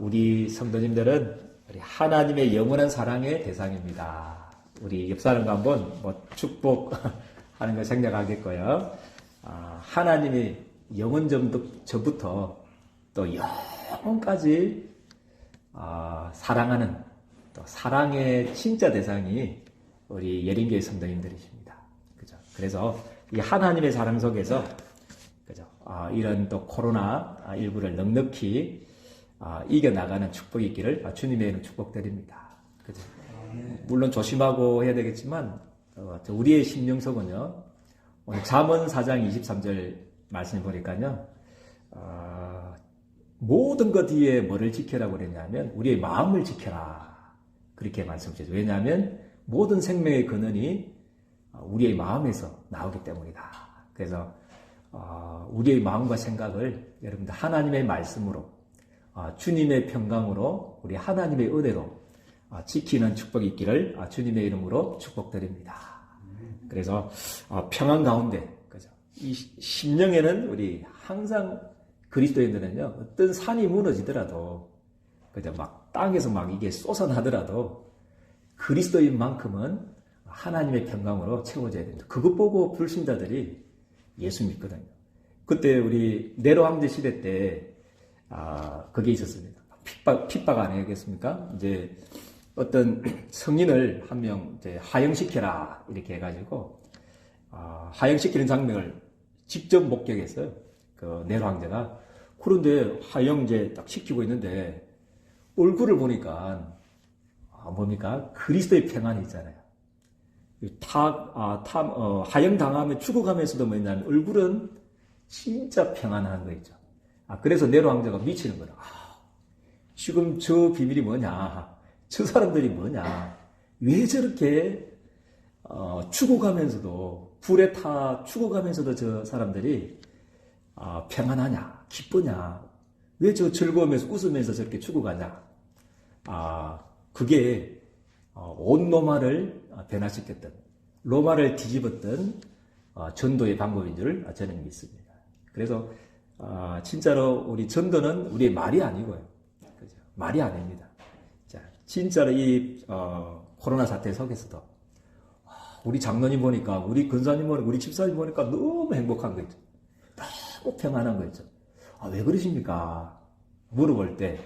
우리 성도님들은 우리 하나님의 영원한 사랑의 대상입니다. 우리 옆 사람과 한번 축복하는 걸 생각하겠고요. 하나님이 영원 전부터 또 영원까지 사랑하는 또 사랑의 진짜 대상이 우리 예린교회 성도님들이십니다. 그죠? 그래서 이 하나님의 사랑 속에서 그죠? 이런 또 코로나19를 넉넉히 이겨나가는 축복이 있기를 주님의 이름 축복드립니다. 그죠? 물론 조심하고 해야 되겠지만, 우리의 심령속은요, 오늘 잠언 4장 23절 말씀을 보니까요, 모든 것 뒤에 뭐를 지켜라고 그랬냐면, 우리의 마음을 지켜라. 그렇게 말씀하셨죠. 왜냐하면, 모든 생명의 근원이 우리의 마음에서 나오기 때문이다. 그래서, 우리의 마음과 생각을 여러분들 하나님의 말씀으로, 주님의 평강으로, 우리 하나님의 은혜로 지키는 축복이 있기를 주님의 이름으로 축복드립니다. 그래서 평안 가운데, 그죠? 이 심령에는 우리 항상 그리스도인들은요, 어떤 산이 무너지더라도, 그죠? 막 땅에서 막 이게 솟아나더라도 그리스도인만큼은 하나님의 평강으로 채워져야 됩니다. 그것 보고 불신자들이 예수 믿거든요. 그때 우리 네로 황제 시대 때 그게 있었습니다. 핍박 아니겠습니까? 이제 어떤 성인을 한 명 하형시켜라 이렇게 해가지고 하형시키는 장면을 직접 목격했어요. 그 네로 황제가. 그런데 하형 이제 딱 시키고 있는데 얼굴을 보니까 뭡니까? 그리스도의 평안이 있잖아요. 하형 당하면 죽어가면서도 뭐냐면 얼굴은 진짜 평안한 거 있죠. 그래서 네로 황제가 미치는 거라. 지금 저 비밀이 뭐냐? 저 사람들이 뭐냐? 왜 저렇게 죽어가면서도 불에 타 죽어가면서도 저 사람들이 평안하냐? 기쁘냐? 왜 저 즐거우면서 웃으면서 저렇게 죽어가냐? 그게 온 로마를 변화시켰던, 로마를 뒤집었던 전도의 방법인 줄 저는 믿습니다. 그래서 진짜로 우리 전도는 우리의 말이 아니고요. 그죠? 말이 아닙니다. 자, 진짜로 이 코로나 사태 속에서도 우리 장로님 보니까, 우리 근사님 보니까, 우리 집사님 보니까 너무 행복한 거 있죠. 너무 평안한 거 있죠. 왜 그러십니까? 물어볼 때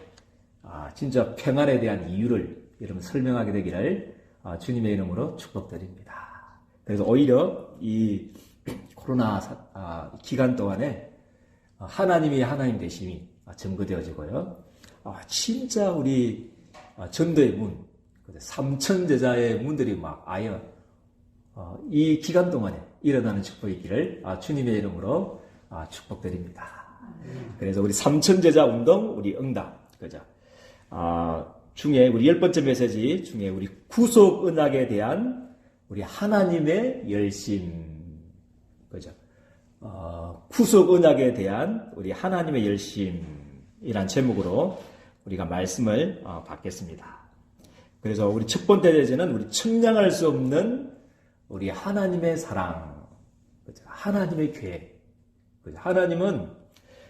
진짜 평안에 대한 이유를 여러분 설명하게 되기를 주님의 이름으로 축복드립니다. 그래서 오히려 이 코로나 기간 동안에 하나님이 하나님 되심이 증거되어지고요. 진짜 우리 전도의 문, 3천 제자의 문들이 막 아예 이 기간 동안에 일어나는 축복이 있기를 주님의 이름으로 축복드립니다. 그래서 우리 3천 제자 운동, 우리 응답, 그죠? 중에 우리 10번째 메시지 중에 우리 구속 언약에 대한 우리 하나님의 열심, 그죠? 구속 언약에 대한 우리 하나님의 열심이란 제목으로 우리가 말씀을 받겠습니다. 그래서 우리 첫 번째 제재는 우리 측량할 수 없는 우리 하나님의 사랑, 그죠? 하나님의 계획. 그죠? 하나님은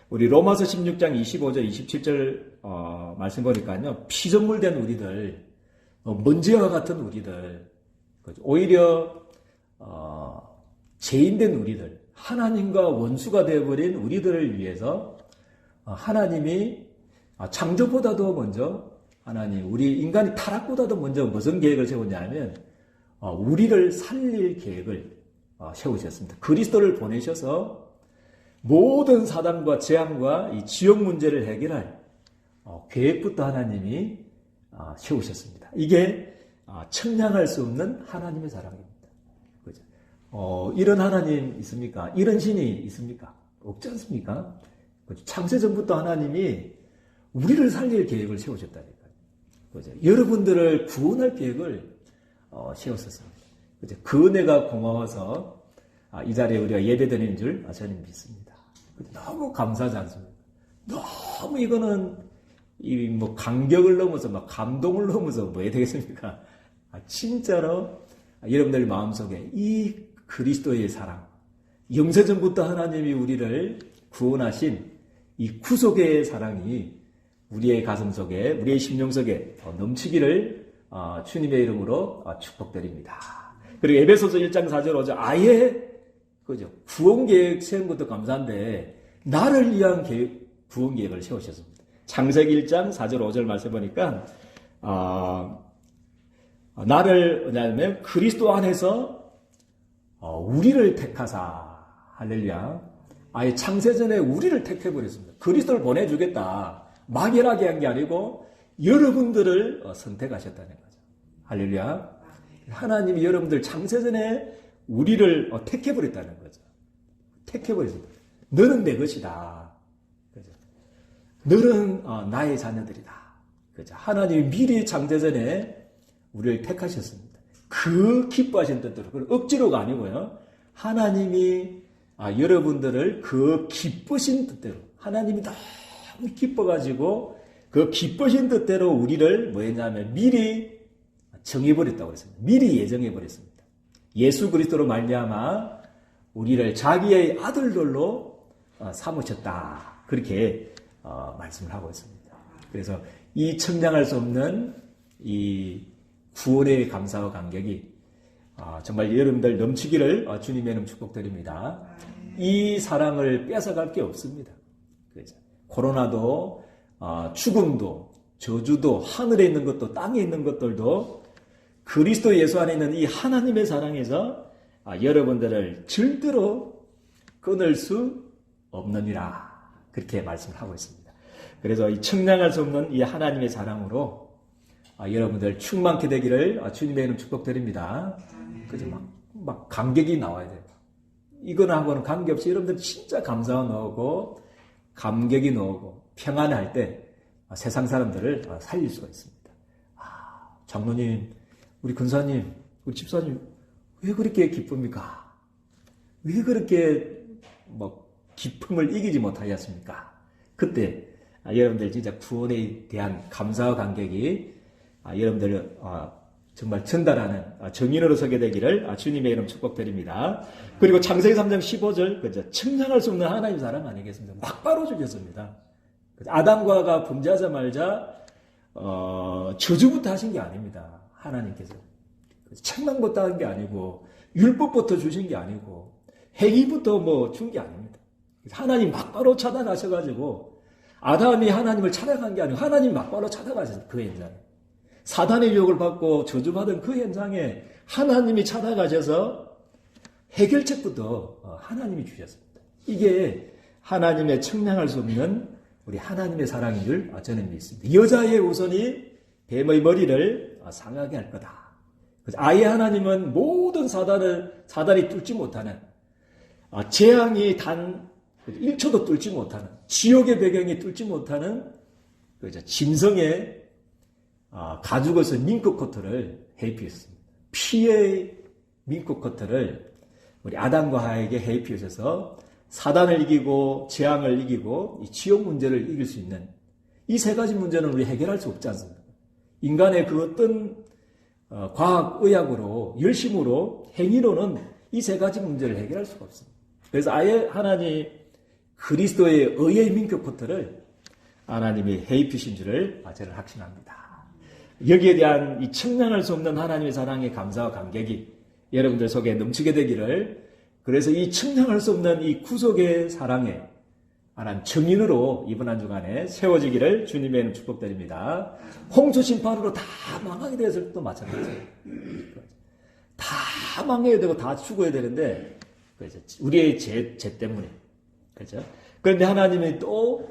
우리 로마서 16장 25절, 27절 말씀 보니까요, 피조물된 우리들, 먼지와 같은 우리들, 그죠? 오히려 죄인된 우리들, 하나님과 원수가 되어버린 우리들을 위해서 하나님이 창조보다도 먼저 하나님, 우리 인간이 타락보다도 먼저 무슨 계획을 세웠냐면 우리를 살릴 계획을 세우셨습니다. 그리스도를 보내셔서 모든 사단과 재앙과 이 지옥 문제를 해결할 계획부터 하나님이 세우셨습니다. 이게 측량할 수 없는 하나님의 사랑입니다. 그죠? 이런 하나님 있습니까? 이런 신이 있습니까? 없지 않습니까? 그죠? 창세 전부터 하나님이 우리를 살릴 계획을 세우셨다니까요. 그죠? 여러분들을 구원할 계획을 세웠었습니다. 그죠? 그 은혜가 고마워서 이 자리에 우리가 예배드리는 줄 저는 믿습니다. 너무 감사하지 않습니까? 너무 이거는 뭐 감격을 넘어서 막 감동을 넘어서 뭐 해야 되겠습니까? 진짜로 여러분들 마음속에 이 그리스도의 사랑, 영세전부터 하나님이 우리를 구원하신 이 구속의 사랑이 우리의 가슴 속에, 우리의 심령 속에 넘치기를 주님의 이름으로 축복드립니다. 그리고 에베소서 1장 4절 5절 아예 그죠? 구원 계획 세운 것도 감사한데 나를 위한 구원 계획을 세우셨습니다. 창세기 1장 4절 5절 말씀 보니까 나를 뭐냐면 그리스도 안에서 우리를 택하사 할렐루야. 아예 창세전에 우리를 택해버렸습니다. 그리스도를 보내주겠다. 막연하게 한 게 아니고 여러분들을 선택하셨다는 거죠. 할렐루야. 하나님이 여러분들 창세전에 우리를 택해버렸다는 거죠. 택해버렸습니다. 너는 내 것이다. 그죠? 너는 나의 자녀들이다. 그죠? 하나님이 미리 창세전에 우리를 택하셨습니다. 그 기뻐하신 뜻대로. 그건 억지로가 아니고요. 하나님이 여러분들을 그 기쁘신 뜻대로 하나님이 너무 기뻐가지고 그 기쁘신 뜻대로 우리를 뭐 했냐면 미리 정해버렸다고 했습니다. 미리 예정해버렸습니다. 예수 그리스도로 말미암아 우리를 자기의 아들들로 삼으셨다. 그렇게 말씀을 하고 있습니다. 그래서 이 청량할 수 없는 이 구원의 감사와 감격이 정말 여러분들 넘치기를 주님의 이름 축복드립니다. 이 사랑을 뺏어갈 게 없습니다. 그렇죠? 코로나도 죽음도 저주도 하늘에 있는 것도 땅에 있는 것들도 그리스도 예수 안에 있는 이 하나님의 사랑에서 여러분들을 절대로 끊을 수 없느니라. 그렇게 말씀을 하고 있습니다. 그래서 이 청량할 수 없는 이 하나님의 사랑으로 여러분들 충만케 되기를 주님의 이름 축복드립니다. 그죠? 막 감격이 나와야 돼요. 이거하고는 관계없이 여러분들 진짜 감사가 나오고 감격이 나오고 평안할 때 세상 사람들을 살릴 수가 있습니다. 장로님, 우리 근사님, 우리 집사님 왜 그렇게 기쁩니까? 왜 그렇게 기쁨을 이기지 못하였습니까? 그때 여러분들 진짜 구원에 대한 감사와 감격이 여러분들 정말 전달하는 정인으로 서게 되기를 주님의 이름 축복드립니다. 그리고 창세기 3장 15절 그죠? 청량할 수 없는 하나님 사랑 아니겠습니까? 막바로 주셨습니다. 아담과 하와가 범죄하자마자 저주부터 하신 게 아닙니다. 하나님께서 책망부터 한 게 아니고 율법부터 주신 게 아니고 행위부터 준 게 아닙니다. 하나님 막바로 차단하셔가지고 아담이 하나님을 찾아간 게 아니고 하나님 막바로 찾아가셨어요. 그 현장에. 사단의 유혹을 받고 저주받은 그 현장에 하나님이 찾아가셔서 해결책부터 하나님이 주셨습니다. 이게 하나님의 청량할 수 없는 우리 하나님의 사랑인 줄 저는 믿습니다. 여자의 우선이 뱀의 머리를 상하게 할 거다. 아예 하나님은 모든 사단이 뚫지 못하는 재앙이 단 1초도 뚫지 못하는 지옥의 배경이 뚫지 못하는 짐승의 가죽에서 민크 코트를 해입히셨습니다. 피의 민크 코트를 우리 아담과 하와에게 해입히셔서 사단을 이기고 재앙을 이기고 이 지옥 문제를 이길 수 있는 이 세 가지 문제는 우리 해결할 수 없지 않습니까? 인간의 그 어떤 과학, 의학으로 열심으로 행위로는 이 세 가지 문제를 해결할 수가 없습니다. 그래서 아예 하나님 그리스도의 의의 민크 코트를 하나님이 해입히신 줄을 저는 확신합니다. 여기에 대한 이 청량할 수 없는 하나님의 사랑의 감사와 감격이 여러분들 속에 넘치게 되기를 그래서 이 청량할 수 없는 이 구속의 사랑에 하나님 정인으로 이번 한 주간에 세워지기를 주님의 이름 축복드립니다. 홍수 심판으로 다 망하게 되었을 때도 마찬가지예요. 다 망해야 되고 다 죽어야 되는데 우리의 죄 때문에 그렇죠? 그런데 하나님이 또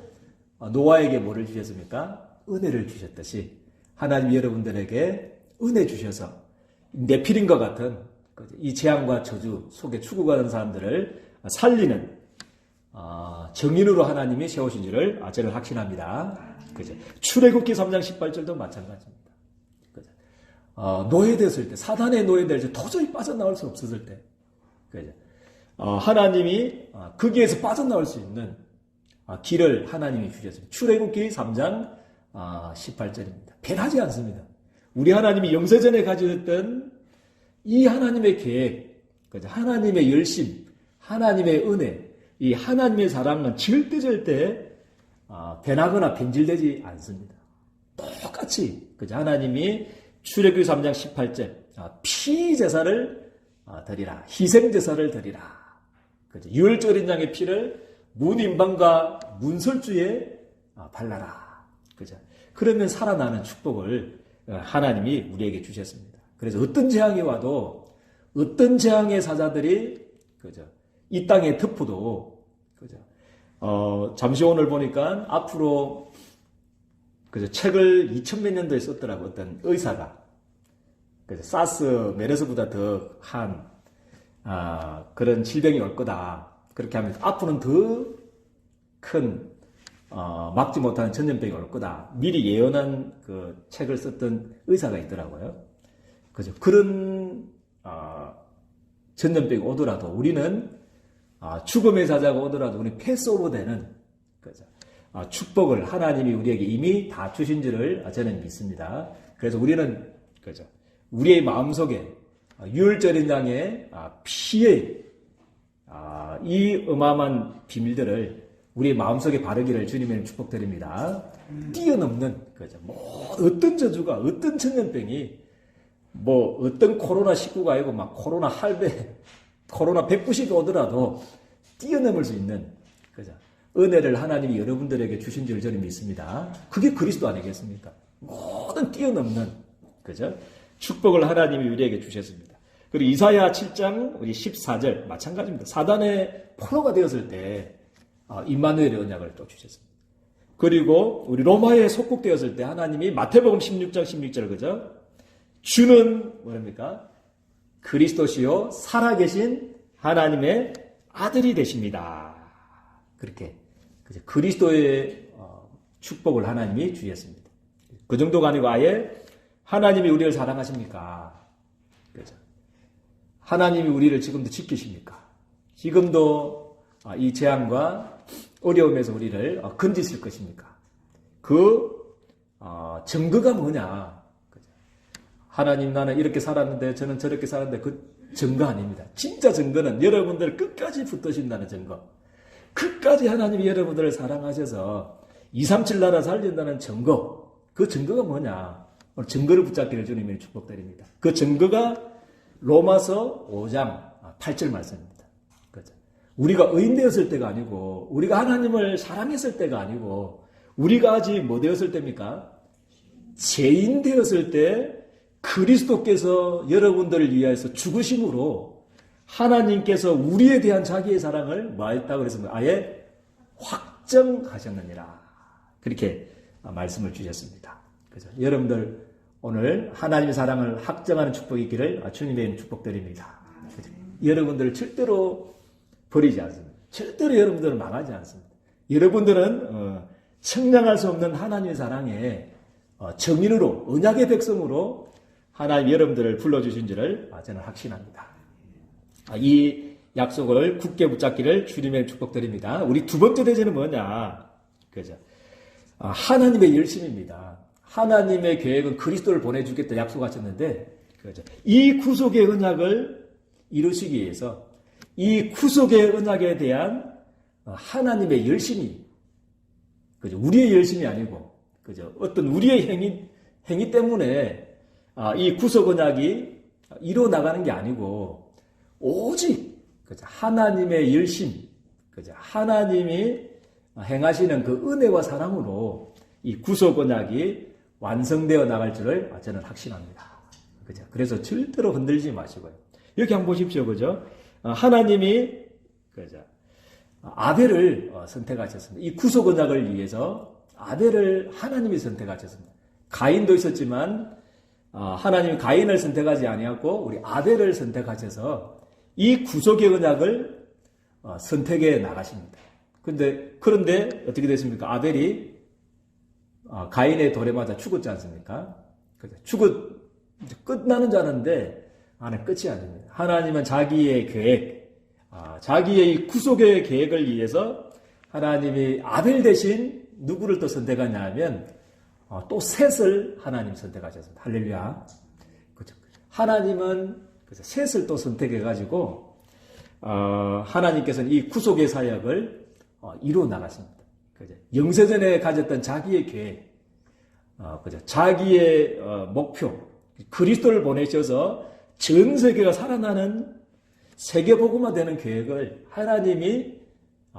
노아에게 뭐를 주셨습니까? 은혜를 주셨듯이 하나님 여러분들에게 은혜 주셔서 네피림과 같은 이 재앙과 저주 속에 죽어가는 사람들을 살리는 정인으로 하나님이 세우신 줄을 저는 확신합니다. 그죠? 출애굽기 3장 18절도 마찬가지입니다. 그죠? 노예됐을 때, 사단의 노예될 때 도저히 빠져나올 수 없었을 때, 그죠? 하나님이 거기에서 빠져나올 수 있는 길을 하나님이 주셨습니다. 출애굽기 3장 18절입니다. 변하지 않습니다. 우리 하나님이 영세전에 가지셨던 이 하나님의 계획, 그죠? 하나님의 열심, 하나님의 은혜, 이 하나님의 사랑은 절대 변하거나 변질되지 않습니다. 똑같이 그죠? 하나님이 출애굽기 3장 18절 피제사를 드리라, 희생제사를 드리라. 그죠? 유월절 어린 양의 피를 문임방과 문설주에 발라라. 그죠? 그러면 살아나는 축복을 하나님이 우리에게 주셨습니다. 그래서 어떤 재앙이 와도 어떤 재앙의 사자들이 그죠? 이 땅의 특포도 그죠? 잠시 오늘 보니까 앞으로 그죠? 책을 2000몇 년도에 썼더라고 어떤 의사가 그죠? 사스 메르스보다 더한 그런 질병이 올 거다. 그렇게 하면서 앞으로는 더 큰 막지 못하는 전염병이 올 거다. 미리 예언한 그 책을 썼던 의사가 있더라고요. 그죠? 그런 전염병이 오더라도 우리는 죽음의 사자가 오더라도 우리 패스오버되는 그죠? 축복을 하나님이 우리에게 이미 다 주신 줄을 저는 믿습니다. 그래서 우리는 그죠? 우리의 마음속에 유월절인 양의 피의 이 어마어마한 비밀들을 우리의 마음속에 바르기를 주님의 축복드립니다. 뛰어넘는 그죠? 뭐 어떤 저주가 어떤 전염병이 뭐 어떤 코로나19가 아니고 막 코로나 할배 코로나 190이 오더라도 뛰어넘을 수 있는 그죠? 은혜를 하나님이 여러분들에게 주신 줄 저는 믿습니다. 그게 그리스도 아니겠습니까? 모든 뛰어넘는 그죠? 축복을 하나님이 우리에게 주셨습니다. 그리고 이사야 7장 우리 14절 마찬가지입니다. 사단의 포로가 되었을 때 임마누엘의 언약을 또 주셨습니다. 그리고 우리 로마에 속국되었을 때 하나님이 마태복음 16장 16절 그죠? 주는 뭐랍니까? 그리스도시요 살아계신 하나님의 아들이 되십니다. 그렇게 그리스도의 축복을 하나님이 주셨습니다. 그 정도가 아니고 아예 하나님이 우리를 사랑하십니까? 그렇죠? 하나님이 우리를 지금도 지키십니까? 지금도 이 재앙과 어려움에서 우리를 건지실 것입니까? 그 증거가 뭐냐? 그렇죠? 하나님 나는 이렇게 살았는데 저는 저렇게 살았는데 그 증거 아닙니다. 진짜 증거는 여러분들 끝까지 붙드신다는 증거. 끝까지 하나님이 여러분들을 사랑하셔서 237 나라 살린다는 증거. 그 증거가 뭐냐? 오늘 증거를 붙잡기를 주님의 축복드립니다. 그 증거가 로마서 5장 8절 말씀입니다. 그렇죠? 우리가 의인 되었을 때가 아니고 우리가 하나님을 사랑했을 때가 아니고 우리가 아직 뭐 되었을 때입니까? 죄인 되었을 때 그리스도께서 여러분들을 위하여서 죽으심으로 하나님께서 우리에 대한 자기의 사랑을 뭐 했다고 그랬습니다. 아예 확정하셨느니라. 그렇게 말씀을 주셨습니다. 그죠? 여러분들 오늘 하나님의 사랑을 확정하는 축복이 있기를 주님의 축복드립니다. 그죠? 여러분들을 절대로 버리지 않습니다. 절대로 여러분들은 망하지 않습니다. 여러분들은 청량할 수 없는 하나님의 사랑에 정인으로 언약의 백성으로 하나님 여러분들을 불러주신 줄을 저는 확신합니다. 이 약속을 굳게 붙잡기를 주님의 축복드립니다. 우리 두 번째 대제는 뭐냐? 그죠? 하나님의 열심입니다. 하나님의 계획은 그리스도를 보내주겠다 약속하셨는데, 그죠? 이 구속의 언약을 이루시기 위해서 이 구속의 언약에 대한 하나님의 열심이, 그죠? 우리의 열심이 아니고, 그죠? 어떤 우리의 행위 때문에 이 구속 언약이 이루어 나가는 게 아니고, 오직, 그죠? 하나님의 열심, 그죠? 하나님이 행하시는 그 은혜와 사랑으로 이 구속 언약이 완성되어 나갈 줄을 저는 확신합니다. 그죠? 그래서 절대로 흔들지 마시고요. 이렇게 한번 보십시오. 그죠? 하나님이, 그죠? 아벨을 선택하셨습니다. 이 구속 언약을 위해서 아벨을 하나님이 선택하셨습니다. 가인도 있었지만, 하나님이 가인을 선택하지 아니하고 우리 아벨을 선택하셔서 이 구속의 언약을 선택해 나가십니다. 그런데 어떻게 됐습니까? 아벨이 가인의 돌에 맞아 죽었지 않습니까? 끝나는 줄 아는데 끝이 아닙니다. 하나님은 자기의 계획, 자기의 이 구속의 계획을 위해서 하나님이 아벨 대신 누구를 또 선택하냐 하면 또 셋을 하나님 선택하셨습니다. 할렐루야. 그렇죠. 하나님은 셋을 또 선택해가지고 하나님께서는 이 구속의 사역을 이루어 나가십니다. 그죠? 영세전에 가졌던 자기의 계획, 그죠? 자기의 목표, 그리스도를 보내셔서 전 세계가 살아나는 세계복음화 되는 계획을 하나님이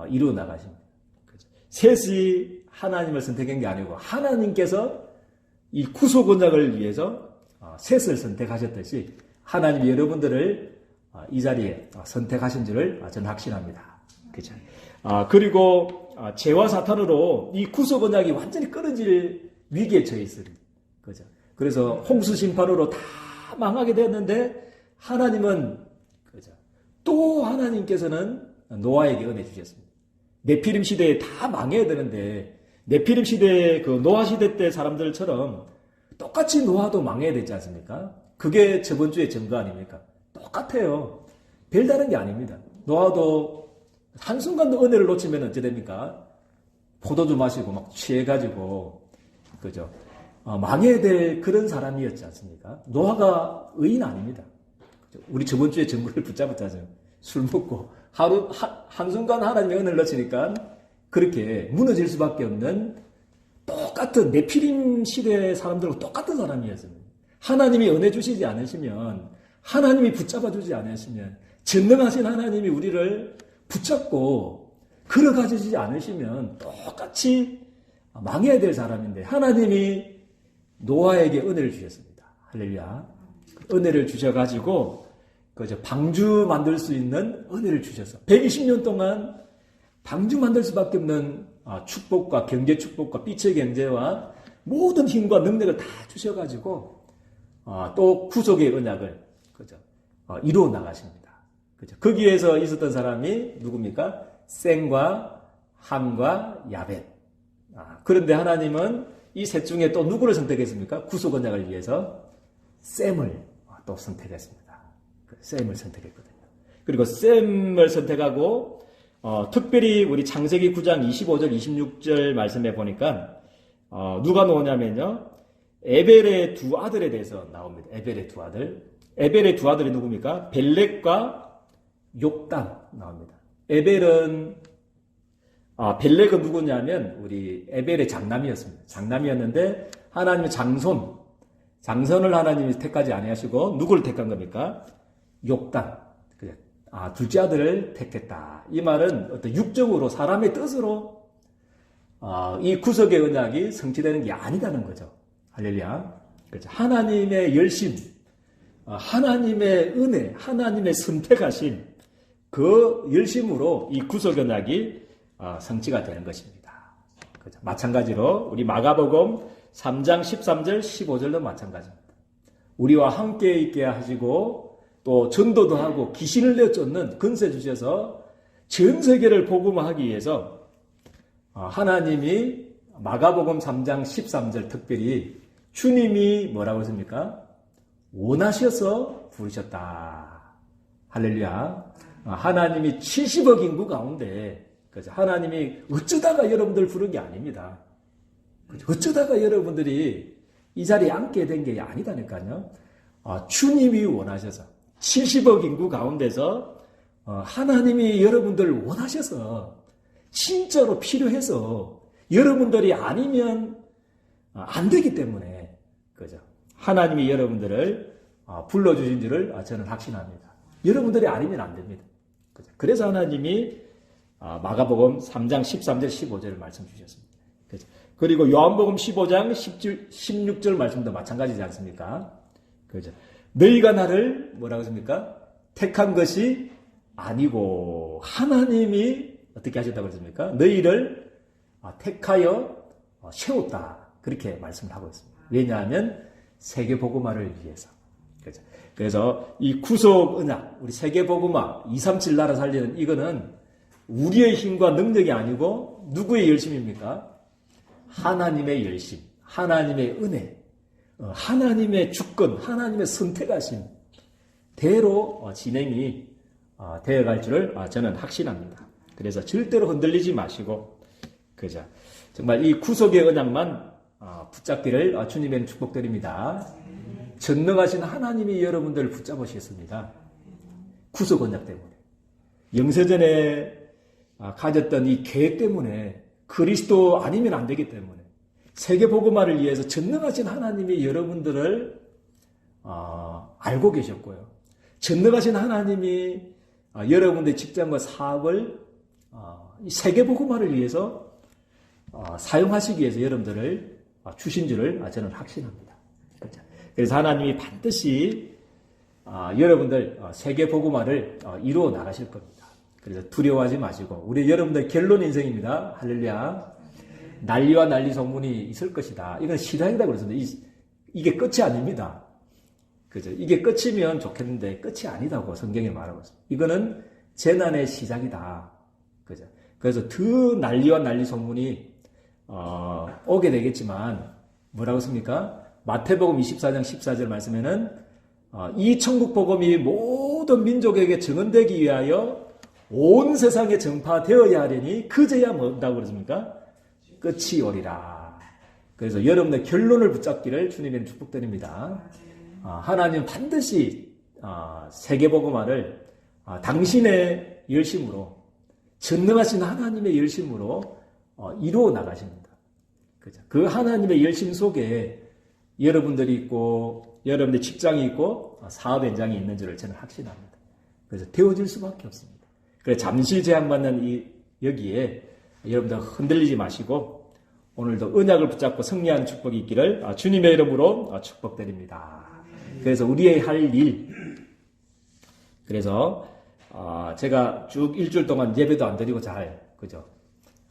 이루어 나가십니다. 그죠? 셋이 하나님을 선택한 게 아니고 하나님께서 이 구속 언약을 위해서 셋을 선택하셨듯이 하나님이 여러분들을 이 자리에 선택하신 줄을 저는 확신합니다. 그죠? 그리고 죄와 사탄으로 이 구속 언약이 완전히 끊어질 위기에 처해 있습니다. 그죠? 그래서 홍수 심판으로 다 망하게 됐는데 하나님은 그죠? 또 하나님께서는 노아에게 은혜 주셨습니다. 네피림 시대에 다 망해야 되는데 네피림 시대의 그 노아 시대 때 사람들처럼 똑같이 노아도 망해야 되지 않습니까? 그게 저번 주의 증거 아닙니까? 똑같아요. 별다른 게 아닙니다. 노아도 한순간도 은혜를 놓치면 어찌 됩니까? 포도주 마시고 막 취해가지고 그죠? 망해야 될 그런 사람이었지 않습니까? 노아가 의인 아닙니다. 그죠? 우리 저번 주에 증거를 붙잡았잖아요. 술 먹고 한순간 하나님의 은혜를 놓치니까 그렇게 무너질 수밖에 없는 똑같은 네피림 시대 사람들과 똑같은 사람이었습니다. 하나님이 은혜 주시지 않으시면 하나님이 붙잡아 주지 않으시면 전능하신 하나님이 우리를 붙잡고 걸어가지지 않으시면 똑같이 망해야 될 사람인데 하나님이 노아에게 은혜를 주셨습니다. 할렐루야. 은혜를 주셔가지고 그저 방주 만들 수 있는 은혜를 주셔서 120년 동안 방주 만들 수밖에 없는 축복과 경제 축복과 빛의 경제와 모든 힘과 능력을 다 주셔가지고 또 구속의 언약을 그죠 이루어 나가십니다. 그죠 거기에서 있었던 사람이 누굽니까? 셈과 함과 야벳. 그런데 하나님은 이 셋 중에 또 누구를 선택했습니까? 구속 언약을 위해서 셈을 또 선택했습니다. 셈을 선택했거든요. 그리고 셈을 선택하고 특별히 우리 창세기 9장 25절 26절 말씀에 보니까 누가 나오냐면요. 에벨의 두 아들에 대해서 나옵니다. 에벨의 두 아들. 에벨의 두 아들이 누굽니까? 벨렉과 욕단 나옵니다. 벨렉은 누구냐면 우리 에벨의 장남이었습니다. 장남이었는데 하나님의 장손을 하나님이 택하지 아니하시고 누구를 택한 겁니까? 욕단. 둘째 아들을 택했다. 이 말은 어떤 육적으로 사람의 뜻으로 이 구속의 언약이 성취되는 게 아니다는 거죠. 할렐루야. 그렇죠. 하나님의 열심, 하나님의 은혜, 하나님의 선택하심, 그 열심으로 이 구속 언약이 성취가 되는 것입니다. 그렇죠. 마찬가지로 우리 마가복음 3장 13절 15절도 마찬가지입니다. 우리와 함께 있게 하시고 또 전도도 하고 귀신을 내쫓는 권세 주셔서 전 세계를 복음화하기 위해서 하나님이 마가복음 3장 13절 특별히 주님이 뭐라고 했습니까? 원하셔서 부르셨다. 할렐루야. 하나님이 70억 인구 가운데 하나님이 어쩌다가 여러분들 부른 게 아닙니다. 어쩌다가 여러분들이 이 자리에 앉게 된 게 아니다니까요. 주님이 원하셔서 70억 인구 가운데서 하나님이 여러분들을 원하셔서 진짜로 필요해서 여러분들이 아니면 안 되기 때문에 그죠? 하나님이 여러분들을 불러주신 줄을 저는 확신합니다. 여러분들이 아니면 안 됩니다. 그죠? 그래서 하나님이 마가복음 3장 13절 15절을 말씀 주셨습니다. 그죠? 그리고 요한복음 15장 16절 말씀도 마찬가지지 않습니까? 그죠? 너희가 나를 뭐라고 했습니까? 택한 것이 아니고 하나님이 어떻게 하셨다고 했습니까? 너희를 택하여 세웠다. 그렇게 말씀을 하고 있습니다. 왜냐하면 세계복음화를 위해서. 그죠? 그래서 이 구속 언약, 우리 세계복음화, 237 나라 살리는 이거는 우리의 힘과 능력이 아니고 누구의 열심입니까? 하나님의 열심, 하나님의 은혜, 하나님의 주권, 하나님의 선택하심 대로 진행이 되어갈 줄을 저는 확신합니다. 그래서 절대로 흔들리지 마시고 그죠? 정말 이 구속의 언약만 붙잡기를 주님의 축복드립니다. 전능하신 하나님이 여러분들을 붙잡으셨습니다. 구속 언약 때문에 영세전에 가졌던 이 계획 때문에 그리스도 아니면 안 되기 때문에 세계 복음화를 위해서 전능하신 하나님이 여러분들을 알고 계셨고요. 전능하신 하나님이 여러분들의 직장과 사업을 세계 복음화를 위해서 사용하시기 위해서 여러분들을 주신 줄을 저는 확신합니다. 그렇죠? 그래서 하나님이 반드시 여러분들 세계 복음화를 이루어 나가실 겁니다. 그래서 두려워하지 마시고 우리 여러분들 결론 인생입니다. 할렐루야. 난리와 난리 소문이 있을 것이다. 이건 시작이다 그랬습니다. 이게 끝이 아닙니다. 그죠? 이게 끝이면 좋겠는데 끝이 아니다고 성경에 말하고 있습니다. 이거는 재난의 시작이다. 그죠? 그래서 더 난리와 난리 소문이 오게 되겠지만 뭐라고 씁니까? 마태복음 24장 14절 말씀에는 이 천국 복음이 모든 민족에게 증언되기 위하여 온 세상에 전파되어야 하려니 그제야 뭐라고 그러십니까? 끝이 오리라. 그래서 여러분의 결론을 붙잡기를 주님의 축복드립니다. 하나님 반드시 세계복음화를 당신의 열심으로 전능하신 하나님의 열심으로 이루어 나가십니다. 그죠? 그 하나님의 열심 속에 여러분들이 있고 여러분의 직장이 있고 사업 현장이 있는 줄을 저는 확신합니다. 그래서 되어질 수밖에 없습니다. 그래서 잠시 제한받는 여기에 여러분들 흔들리지 마시고 오늘도 언약을 붙잡고 승리하는 축복이 있기를 주님의 이름으로 축복드립니다. 그래서 우리의 할 일, 그래서 제가 쭉 일주일 동안 예배도 안 드리고 그죠?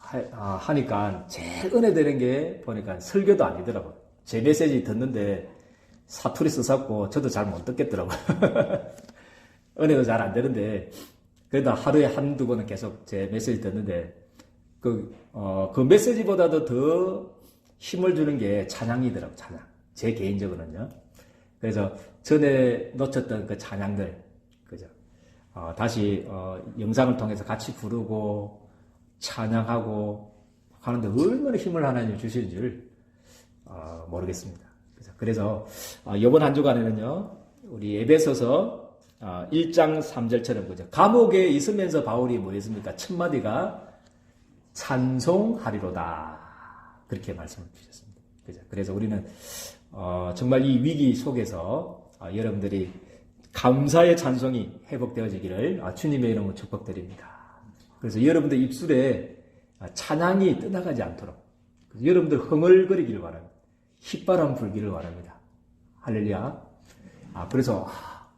하니까 제일 은혜되는 게 보니까 설교도 아니더라고요. 제 메시지 듣는데 사투리 써갖고 저도 잘 못 듣겠더라고요. 은혜도 잘 안 되는데 그래도 하루에 한두 번은 계속 제 메시지 듣는데 그 메시지보다도 더 힘을 주는 게 찬양이더라고요. 찬양. 제 개인적으로는요. 그래서 전에 놓쳤던 그 찬양들, 그죠? 다시 영상을 통해서 같이 부르고 찬양하고 하는데 얼마나 힘을 하나님 주시는 줄 모르겠습니다. 그래서 이번 한 주간에는요, 우리 에베소서 1장 3절처럼 그죠? 감옥에 있으면서 바울이 뭐 했습니까? 첫 마디가 찬송하리로다. 그렇게 말씀을 주셨습니다. 그죠? 그래서 우리는 정말 이 위기 속에서 여러분들이 감사의 찬송이 회복되어지기를 주님의 이름으로 축복드립니다. 그래서 여러분들 입술에 찬양이 떠나가지 않도록 여러분들 흥얼거리기를 바랍니다. 휘바람 불기를 바랍니다. 할렐루야. 그래서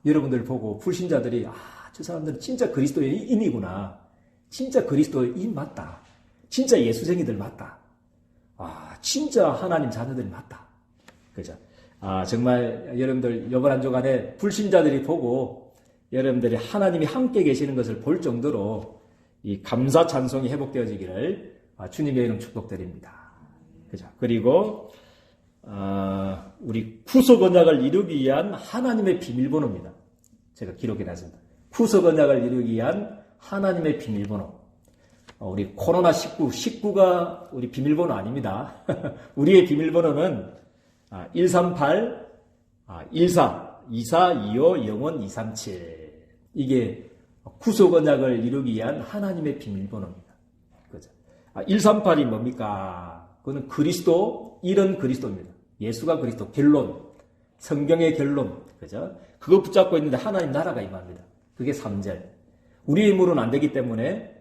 여러분들 보고 불신자들이 저 사람들은 진짜 그리스도인이구나. 진짜 그리스도인 맞다. 진짜 예수쟁이들 맞다. 진짜 하나님 자녀들이 맞다. 그죠? 정말 여러분들 이번 한 주간에 불신자들이 보고 여러분들이 하나님이 함께 계시는 것을 볼 정도로 이 감사 찬송이 회복되어지기를 주님의 이름 축복드립니다. 그죠? 그리고 우리 구속 언약을 이루기 위한 하나님의 비밀번호입니다. 제가 기록해 놨습니다. 구속 언약을 이루기 위한 하나님의 비밀번호. 우리 코로나19가 우리 비밀번호 아닙니다. 우리의 비밀번호는 138, 14, 24, 25, 01, 237. 이게 구속 언약을 이루기 위한 하나님의 비밀번호입니다. 그죠? 138이 뭡니까? 그거는 그리스도, 이런 그리스도입니다. 예수가 그리스도, 결론. 성경의 결론. 그죠? 그거 붙잡고 있는데 하나님 나라가 임합니다. 그게 3절. 우리의 힘으로는 안 되기 때문에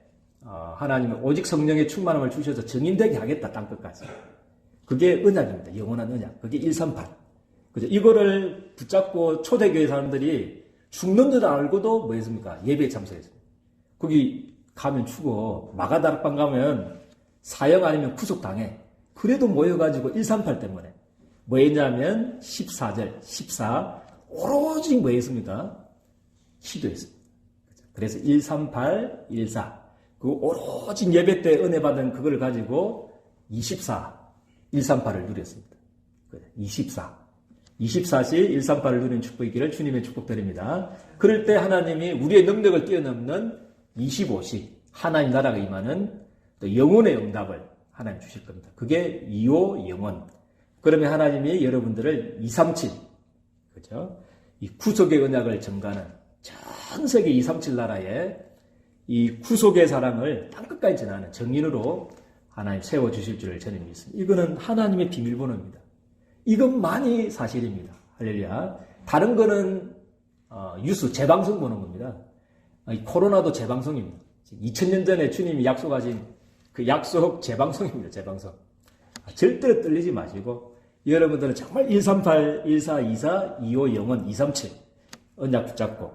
하나님은 오직 성령의 충만함을 주셔서 증인되게 하겠다, 땅끝까지. 그게 언약입니다. 영원한 언약. 그게 138. 그죠? 이거를 붙잡고 초대교회 사람들이 죽는 줄 알고도 뭐 했습니까? 예배에 참석했습니다. 거기 가면 죽어. 마가다락방 가면 사형 아니면 구속당해. 그래도 모여가지고 138 때문에. 뭐 했냐면 14절, 14. 오로지 뭐 했습니까? 기도했습니다. 그래서 138, 14. 그 오로지 예배 때 은혜 받은 그걸 가지고 24, 138을 누렸습니다. 24. 24시 138을 누리는 축복이기를 주님의 축복드립니다. 그럴 때 하나님이 우리의 능력을 뛰어넘는 25시 하나님 나라가 임하는 또 영혼의 응답을 하나님 주실 겁니다. 그게 25 영혼. 그러면 하나님이 여러분들을 237, 그죠? 이 구속의 언약을 증가하는 전 세계 237 나라에 이 구속의 사랑을 땅끝까지 전하는 정인으로 하나님 세워주실 줄을 저는 믿습니다. 이거는 하나님의 비밀번호입니다. 이것만이 사실입니다. 할렐루야. 다른 거는 뉴스 재방송 보는 겁니다. 코로나도 재방송입니다. 2000년 전에 주님이 약속하신 그 약속 재방송입니다. 재방송. 절대로 떨리지 마시고 여러분들은 정말 138, 1424, 250, 237 언약 붙잡고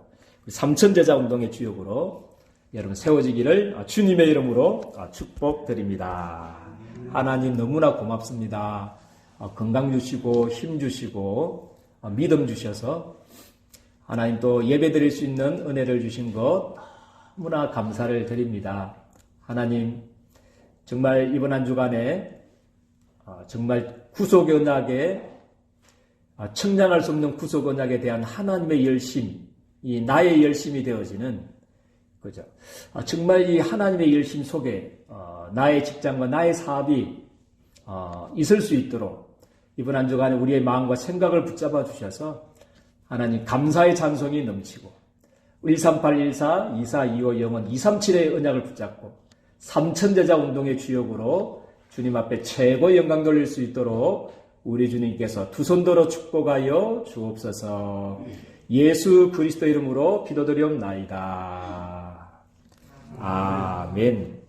삼천제자 운동의 주역으로 여러분 세워지기를 주님의 이름으로 축복드립니다. 하나님 너무나 고맙습니다. 건강 주시고 힘 주시고 믿음 주셔서 하나님 또 예배 드릴 수 있는 은혜를 주신 것 너무나 감사를 드립니다. 하나님 정말 이번 한 주간에 정말 구속 언약에 청량할 수 없는 구속 언약에 대한 하나님의 열심, 이 나의 열심이 되어지는 그죠. 정말 이 하나님의 열심 속에 나의 직장과 나의 사업이 있을 수 있도록 이번 한 주간에 우리의 마음과 생각을 붙잡아 주셔서 하나님 감사의 찬송이 넘치고 138, 14, 24, 250, 237의 언약을 붙잡고 삼천제자 운동의 주역으로 주님 앞에 최고의 영광 돌릴 수 있도록 우리 주님께서 두 손 들어 축복하여 주옵소서. 예수 그리스도 이름으로 기도드리옵나이다. 아멘.